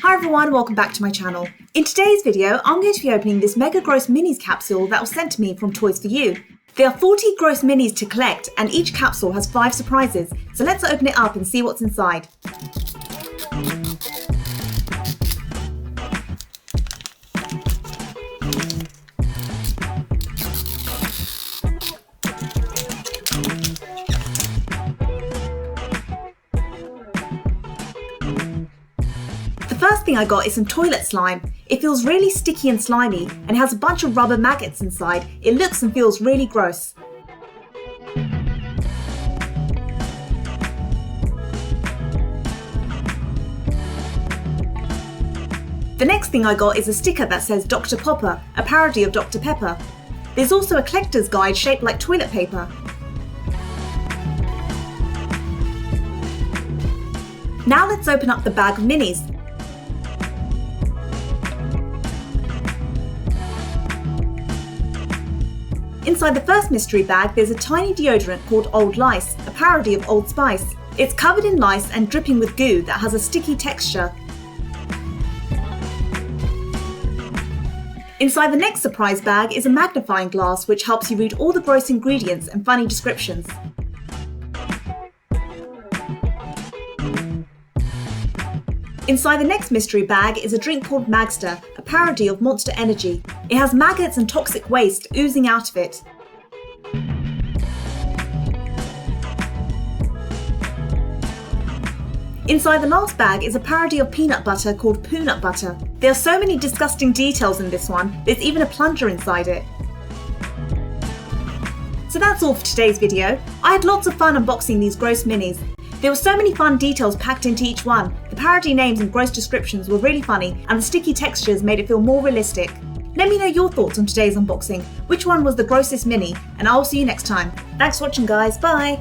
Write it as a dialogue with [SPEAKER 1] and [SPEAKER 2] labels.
[SPEAKER 1] Hi everyone, welcome back to my channel. In today's video, I'm going to be opening this Mega Gross Minis capsule that was sent to me from Toys For You. There are 40 gross minis to collect and each capsule has 5 surprises, so let's open it up and see what's inside. The first thing I got is some toilet slime. It feels really sticky and slimy and has a bunch of rubber maggots inside. It looks and feels really gross. The next thing I got is a sticker that says Dr. Popper, a parody of Dr. Pepper. There's also a collector's guide shaped like toilet paper. Now let's open up the bag of minis. Inside the first mystery bag, there's a tiny deodorant called Old Lice, a parody of Old Spice. It's covered in lice and dripping with goo that has a sticky texture. Inside the next surprise bag is a magnifying glass which helps you read all the gross ingredients and funny descriptions. Inside the next mystery bag is a drink called Magster, a parody of Monster Energy. It has maggots and toxic waste oozing out of it. Inside the last bag is a parody of peanut butter called Peanut Butter. There are so many disgusting details in this one, there's even a plunger inside it. So that's all for today's video. I had lots of fun unboxing these gross minis. There were so many fun details packed into each one. The parody names and gross descriptions were really funny, and the sticky textures made it feel more realistic. Let me know your thoughts on today's unboxing. Which one was the grossest mini? And I'll see you next time. Thanks for watching guys, bye!